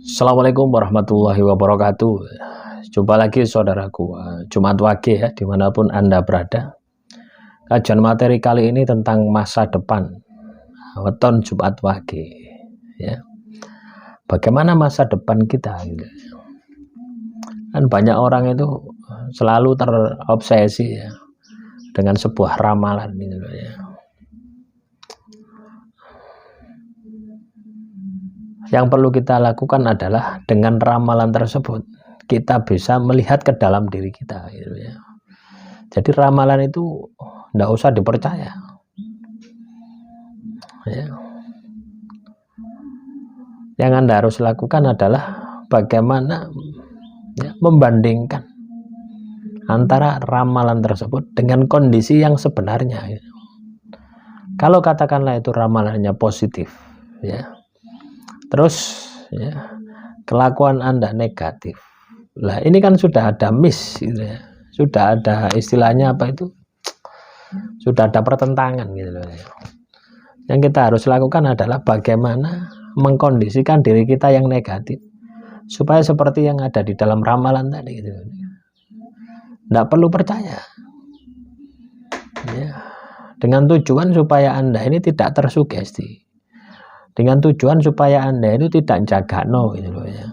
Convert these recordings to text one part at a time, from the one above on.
Assalamualaikum warahmatullahi wabarakatuh. Jumpa lagi saudaraku, Jumat Wage ya, dimanapun Anda berada. Kajian materi kali ini tentang masa depan, weton Jumat Wage ya. Bagaimana masa depan kita gitu. Kan banyak orang itu selalu terobsesi ya dengan sebuah ramalan gitu ya. Yang perlu kita lakukan adalah dengan ramalan tersebut kita bisa melihat ke dalam diri kita gitu ya. Jadi ramalan itu tidak usah dipercaya ya. Yang Anda harus lakukan adalah bagaimana ya, membandingkan antara ramalan tersebut dengan kondisi yang sebenarnya gitu. Kalau katakanlah itu ramalannya positif ya, terus ya, kelakuan Anda negatif, lah ini kan sudah ada miss gitu ya. Sudah ada istilahnya apa itu, sudah ada pertentangan gitu loh. Yang kita harus lakukan adalah bagaimana mengkondisikan diri kita yang negatif supaya seperti yang ada di dalam ramalan tadi gitu. Tidak perlu percaya ya, dengan tujuan supaya Anda ini tidak tersugesti, dengan tujuan supaya Anda itu tidak jaga gitu loh ya.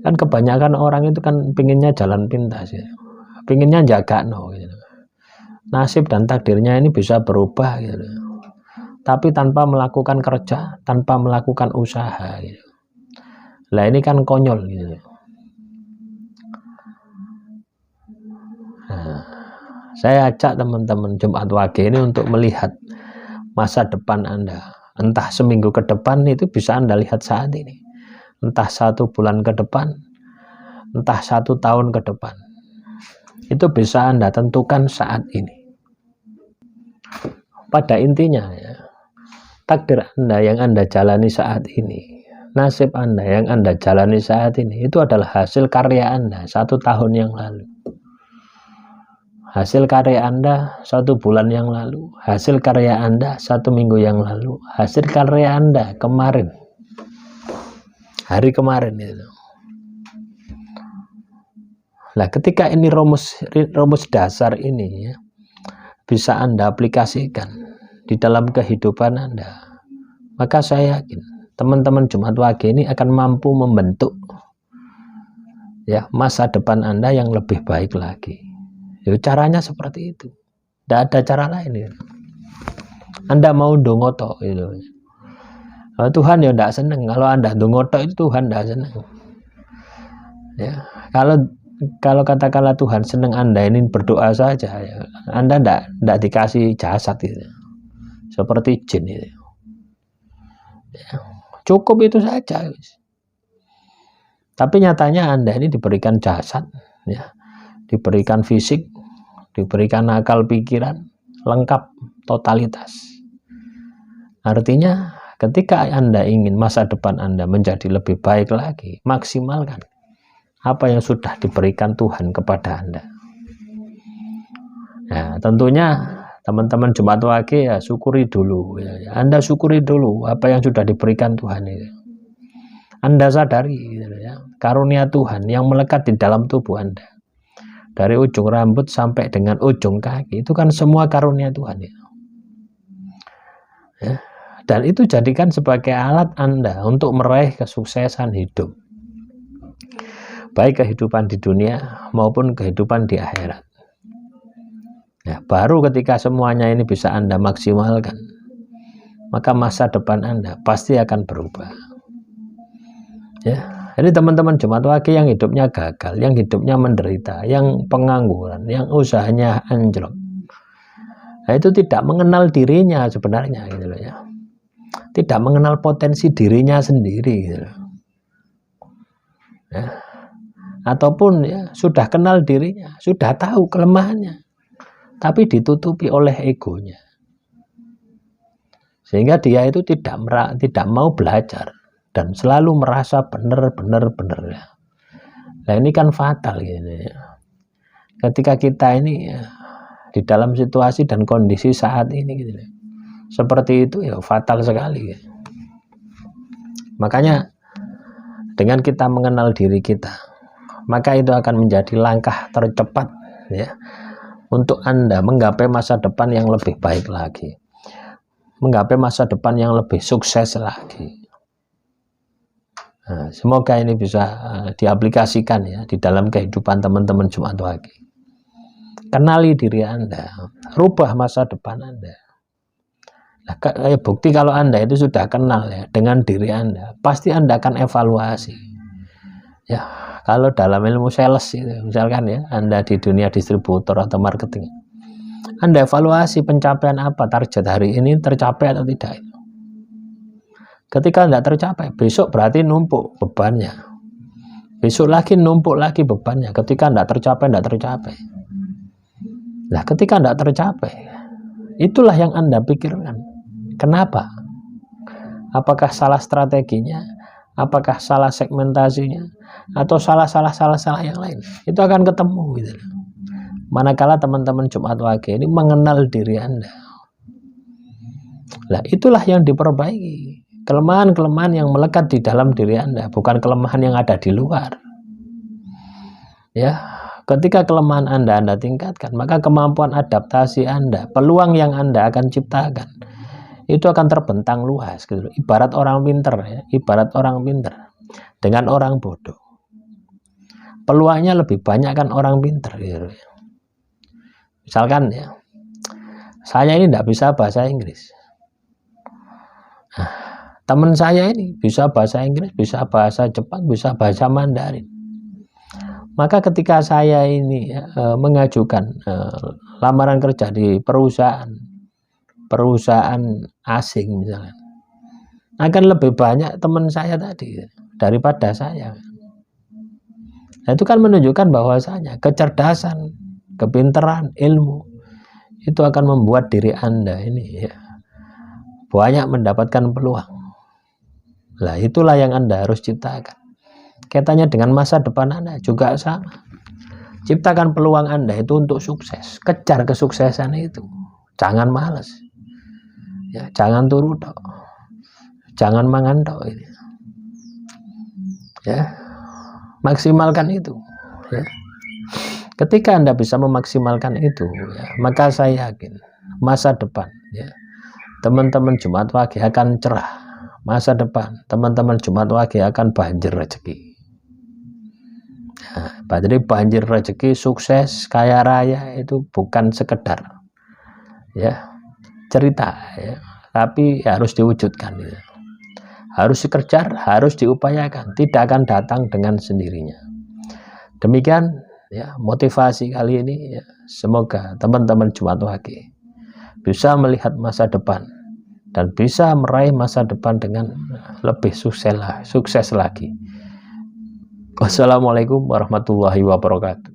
Kan kebanyakan orang itu kan pinginnya jalan pintas ya, pinginnya jaga gitu. Nasib dan takdirnya ini bisa berubah gitu, tapi tanpa melakukan kerja, tanpa melakukan usaha gitu. Lah ini kan konyol gitu. Nah, saya ajak teman-teman Jumat Wage ini untuk melihat masa depan Anda. Entah seminggu ke depan itu bisa Anda lihat saat ini, entah 1 bulan ke depan, entah 1 tahun ke depan, itu bisa Anda tentukan saat ini. Pada intinya ya, takdir Anda yang Anda jalani saat ini, nasib Anda yang Anda jalani saat ini, itu adalah hasil karya Anda 1 tahun yang lalu, hasil karya Anda 1 bulan yang lalu, hasil karya Anda 1 minggu yang lalu, hasil karya Anda kemarin, hari kemarin itu. Nah, ketika ini rumus dasar ini ya, bisa Anda aplikasikan di dalam kehidupan Anda, maka saya yakin teman-teman Jumat Wage ini akan mampu membentuk ya masa depan Anda yang lebih baik lagi. Ya, caranya seperti itu, tidak ada cara lain ya. Anda mau dongoto itu, Tuhan ya tidak senang kalau Anda dongoto, itu Tuhan tidak senang ya. Kalau katakanlah Tuhan senang Anda ini berdoa saja ya, Anda tidak dikasih jasad gitu, seperti jin itu ya, cukup itu saja. Tapi nyatanya Anda ini diberikan jasad ya, diberikan fisik, diberikan akal pikiran lengkap totalitas. Artinya ketika Anda ingin masa depan Anda menjadi lebih baik lagi, maksimalkan apa yang sudah diberikan Tuhan kepada Anda. Nah, tentunya teman-teman Jumat Wage ya syukuri dulu ya. Anda syukuri dulu apa yang sudah diberikan Tuhan itu. Anda sadari ya, karunia Tuhan yang melekat di dalam tubuh Anda, dari ujung rambut sampai dengan ujung kaki, itu kan semua karunia Tuhan ya. Dan itu jadikan sebagai alat Anda untuk meraih kesuksesan hidup, baik kehidupan di dunia maupun kehidupan di akhirat. Ya, baru ketika semuanya ini bisa Anda maksimalkan, maka masa depan Anda pasti akan berubah. Ya, jadi teman-teman Jumat Wage yang hidupnya gagal, yang hidupnya menderita, yang pengangguran, yang usahanya anjlok, nah, itu tidak mengenal dirinya sebenarnya gitu loh ya. Tidak mengenal potensi dirinya sendiri gitu loh. Ya. Ataupun ya sudah kenal dirinya, sudah tahu kelemahannya, tapi ditutupi oleh egonya, sehingga dia itu tidak mau belajar dan selalu merasa benar ya. Nah, ini kan fatal gitu ya. Ketika kita ini ya, di dalam situasi dan kondisi saat ini gitu ya, seperti itu ya fatal sekali gitu. Makanya dengan kita mengenal diri kita, maka itu akan menjadi langkah tercepat ya untuk Anda menggapai masa depan yang lebih baik lagi, menggapai masa depan yang lebih sukses lagi. Nah, semoga ini bisa diaplikasikan ya di dalam kehidupan teman-teman Jumat Wage. Kenali diri Anda, rubah masa depan Anda. Nah, bukti kalau Anda itu sudah kenal ya dengan diri Anda, pasti Anda akan evaluasi. Ya, kalau dalam ilmu sales itu, misalkan ya, Anda di dunia distributor atau marketing, Anda evaluasi pencapaian apa target hari ini tercapai atau tidak. Ketika tidak tercapai, besok berarti numpuk bebannya. Besok lagi numpuk lagi bebannya. Ketika tidak tercapai. Nah, ketika tidak tercapai, itulah yang Anda pikirkan. Kenapa? Apakah salah strateginya? Apakah salah segmentasinya? Atau salah yang lain? Itu akan ketemu gitu. Manakala teman-teman Jumat Wage ini mengenal diri Anda. Nah, itulah yang diperbaiki. Kelemahan-kelemahan yang melekat di dalam diri Anda, bukan kelemahan yang ada di luar. Ya, ketika kelemahan Anda tingkatkan, maka kemampuan adaptasi Anda, peluang yang Anda akan ciptakan, itu akan terbentang luas gitu. Ibarat orang pinter ya, ibarat orang pinter dengan orang bodoh. Peluangnya lebih banyak kan orang pinter gitu. Misalkan ya, saya ini tidak bisa bahasa Inggris. Nah, teman saya ini bisa bahasa Inggris, bisa bahasa Jepang, bisa bahasa Mandarin. Maka ketika saya ini mengajukan lamaran kerja di perusahaan asing misalnya, akan lebih banyak teman saya tadi daripada saya. Nah, itu kan menunjukkan bahwasanya kecerdasan, kepintaran, ilmu itu akan membuat diri Anda ini ya banyak mendapatkan peluang. Nah, itulah yang Anda harus ciptakan. Kaitannya dengan masa depan Anda juga sama. Ciptakan peluang Anda itu untuk sukses. Kejar kesuksesan itu. Jangan malas. Ya, jangan turu tok. Jangan mangan tok ini. Ya. Maksimalkan itu. Ya. Ketika Anda bisa memaksimalkan itu, ya, maka saya yakin masa depan ya, teman-teman Jumat Wage akan cerah. Masa depan teman-teman Jumat Wage akan banjir rezeki. Nah, jadi banjir rezeki, sukses, kaya raya itu bukan sekedar ya cerita ya, tapi harus diwujudkan ya. Harus dikejar, harus diupayakan, tidak akan datang dengan sendirinya. Demikian ya motivasi kali ini ya. Semoga teman-teman Jumat Wage bisa melihat masa depan dan bisa meraih masa depan dengan lebih sukses lagi. Wassalamualaikum warahmatullahi wabarakatuh.